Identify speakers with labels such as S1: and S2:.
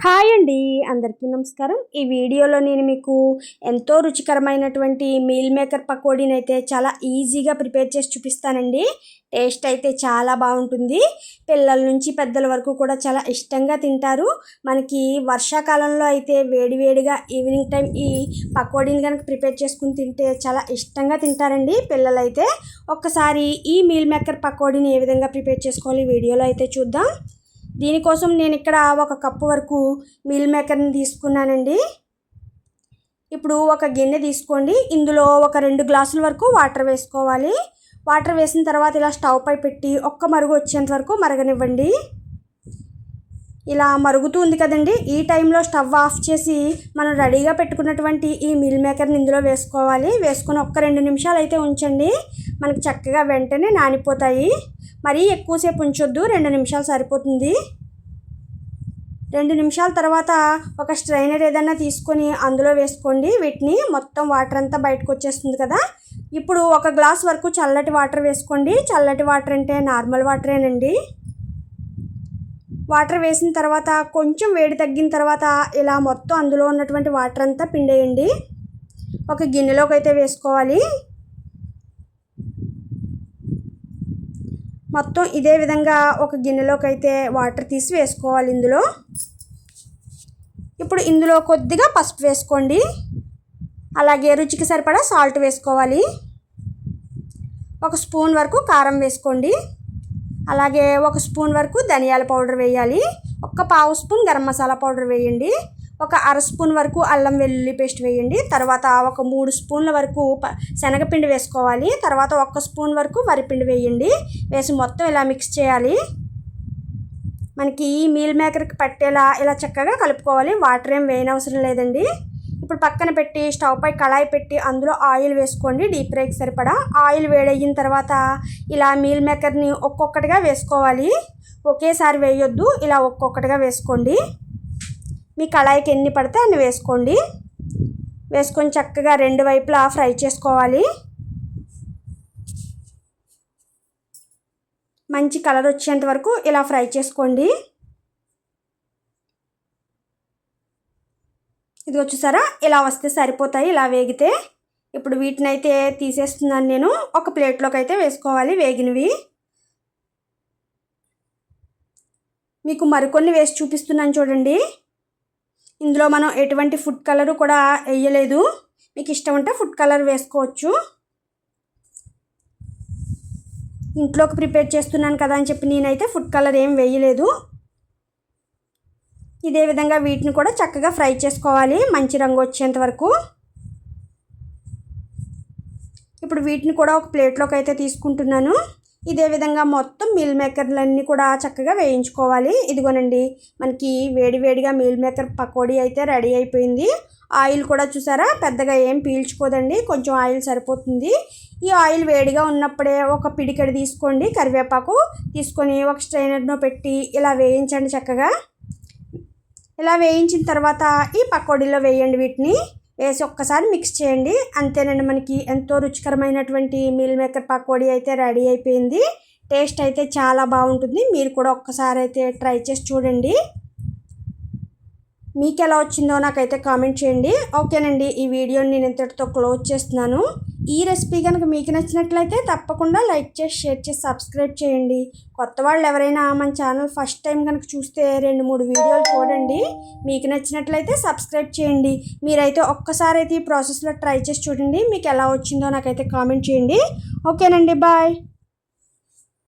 S1: Hi అండి, అందరికీ నమస్కారం. ఈ వీడియోలో నేను మీకు ఎంతో రుచికరమైనటువంటి మీల్ మేకర్ పకోడీని అయితే చాలా ఈజీగా ప్రిపేర్ చేసి చూపిస్తానండి. టేస్ట్ అయితే చాలా బాగుంటుంది. పిల్లల నుంచి పెద్దల వరకు కూడా చాలా ఇష్టంగా తింటారు. మనకి వర్షాకాలంలో అయితే వేడివేడిగా ఈవినింగ్ టైం ఈ పకోడీని కనుక ప్రిపేర్ చేసుకుని తింటే చాలా ఇష్టంగా తింటారండి పిల్లలైతే. ఒక్కసారి ఈ మీల్ మేకర్ పకోడీని ఏ విధంగా ప్రిపేర్ చేసుకోవాలి వీడియోలో అయితే చూద్దాం. దీనికోసం నేను ఇక్కడ 1 కప్పు వరకు మీల్ మేకర్ని తీసుకున్నానండి. ఇప్పుడు ఒక గిన్నె తీసుకోండి. ఇందులో ఒక 2 గ్లాసుల వరకు వాటర్ వేసుకోవాలి. వాటర్ వేసిన తర్వాత ఇలా స్టవ్ పై పెట్టి ఒక్క మరుగు వచ్చేంత వరకు మరగనివ్వండి. ఇలా మరుగుతూ ఉంది కదండి, ఈ టైంలో స్టవ్ ఆఫ్ చేసి మనం రెడీగా పెట్టుకున్నటువంటి ఈ మీల్ మేకర్ని ఇందులో వేసుకోవాలి. వేసుకొని ఒక్క 2 నిమిషాలు అయితే ఉంచండి. మనకు చక్కగా వెంటనే నానిపోతాయి. మరీ ఎక్కువసేపు ఉంచొద్దు, 2 నిమిషాలు సరిపోతుంది. 2 నిమిషాల తర్వాత ఒక స్ట్రైనర్ ఏదైనా తీసుకొని అందులో వేసుకోండి. వీటిని మొత్తం వాటర్ అంతా బయటకు వచ్చేస్తుంది కదా. ఇప్పుడు 1 గ్లాస్ వరకు చల్లటి వాటర్ వేసుకోండి. చల్లటి వాటర్ అంటే నార్మల్ వాటరేనండి. వాటర్ వేసిన తర్వాత కొంచెం వేడి తగ్గిన తర్వాత ఇలా మొత్తం అందులో ఉన్నటువంటి వాటర్ అంతా పిండేయండి. ఒక గిన్నెలోకి అయితే వేసుకోవాలి. మొత్తం ఇదే విధంగా ఒక గిన్నెలోకి అయితే వాటర్ తీసి వేసుకోవాలి ఇందులో. ఇప్పుడు ఇందులో కొద్దిగా పసుపు వేసుకోండి. అలాగే రుచికి సరిపడా సాల్ట్ వేసుకోవాలి. 1 స్పూన్ వరకు కారం వేసుకోండి. అలాగే 1 స్పూన్ వరకు ధనియాల పౌడర్ వేయాలి. 1/2 స్పూన్ గరం మసాలా పౌడర్ వేయండి. 1/2 స్పూన్ వరకు అల్లం వెల్లుల్లి పేస్ట్ వేయండి. తర్వాత 3 స్పూన్ల వరకు శనగపిండి వేసుకోవాలి. తర్వాత 1 స్పూన్ వరకు వరిపిండి వేయండి. వేసి మొత్తం ఇలా మిక్స్ చేయాలి. మనకి ఈ మీల్ మేకర్కి పట్టేలా ఇలా చక్కగా కలుపుకోవాలి. వాటర్ ఏం వేయనవసరం లేదండి. ఇప్పుడు పక్కన పెట్టి స్టవ్ పై కళాయి పెట్టి అందులో ఆయిల్ వేసుకోండి. డీప్ ఫ్రైకి సరిపడా ఆయిల్ వేడయిన తర్వాత ఇలా మీల్ మేకర్ని ఒక్కొక్కటిగా వేసుకోవాలి. ఒకేసారి వేయొద్దు, ఇలా ఒక్కొక్కటిగా వేసుకోండి. మీ కళాయికి ఎన్ని పడితే అన్ని వేసుకోండి. వేసుకొని చక్కగా 2 వైపులా ఫ్రై చేసుకోవాలి. మంచి కలర్ వచ్చేంత వరకు ఇలా ఫ్రై చేసుకోండి. ఇదిగో చూసారా, ఇలా వస్తే సరిపోతాయి ఇలా వేగితే. ఇప్పుడు వీటిని అయితే తీసేస్తున్నాను నేను. ఒక ప్లేట్లోకి అయితే వేసుకోవాలి వేగినవి. మీకు మరికొన్ని వేసి చూపిస్తున్నాను చూడండి. ఇందులో మనం ఎటువంటి ఫుడ్ కలరు కూడా వేయలేదు. మీకు ఇష్టం ఉంటే ఫుడ్ కలర్ వేసుకోవచ్చు. ఇంట్లోకి ప్రిపేర్ చేస్తున్నాను కదా అని చెప్పి నేనైతే ఫుడ్ కలర్ ఏం వేయలేదు. ఇదే విధంగా వీటిని కూడా చక్కగా ఫ్రై చేసుకోవాలి మంచి రంగు వచ్చేంత వరకు. ఇప్పుడు వీటిని కూడా ఒక ప్లేట్లోకి అయితే తీసుకుంటున్నాను. ఇదే విధంగా మొత్తం మీల్ మేకర్లన్నీ కూడా చక్కగా వేయించుకోవాలి. ఇదిగోనండి, మనకి వేడివేడిగా మీల్ మేకర్ పకోడీ అయితే రెడీ అయిపోయింది. ఆయిల్ కూడా చూసారా, పెద్దగా ఏం పీల్చుకోదండి, కొంచెం ఆయిల్ సరిపోతుంది. ఈ ఆయిల్ వేడిగా ఉన్నప్పుడే ఒక పిడికెడు తీసుకోండి కరివేపాకు తీసుకొని ఒక స్ట్రైనర్లో పెట్టి ఇలా వేయించండి చక్కగా. ఇలా వేయించిన తర్వాత ఈ పకోడీలో వేయండి. వీటిని వేసి ఒక్కసారి మిక్స్ చేయండి. అంతేనండి, మనకి ఎంతో రుచికరమైనటువంటి మీల్ మేకర్ పకోడీ అయితే రెడీ అయిపోయింది. టేస్ట్ అయితే చాలా బాగుంటుంది. మీరు కూడా ఒక్కసారి అయితే ట్రై చేసి చూడండి. మీకు ఎలా వచ్చిందో నాకైతే కామెంట్ చేయండి. ఓకేనండి, ఈ వీడియోని నేను ఇంతటితో క్లోజ్ చేస్తున్నాను. ఈ రెసిపీ కనుక మీకు నచ్చినట్లయితే తప్పకుండా లైక్ చేసి షేర్ చేసి సబ్స్క్రైబ్ చేయండి. కొత్త వాళ్ళు ఎవరైనా మన ఛానల్ ఫస్ట్ టైం కనుక చూస్తే 2-3 వీడియోలు చూడండి. మీకు నచ్చినట్లయితే సబ్స్క్రైబ్ చేయండి. మీరైతే ఒక్కసారి అయితే ఈ ప్రాసెస్లో ట్రై చేసి చూడండి. మీకు ఎలా వచ్చిందో నాకైతే కామెంట్ చేయండి. ఓకేనండి, బాయ్.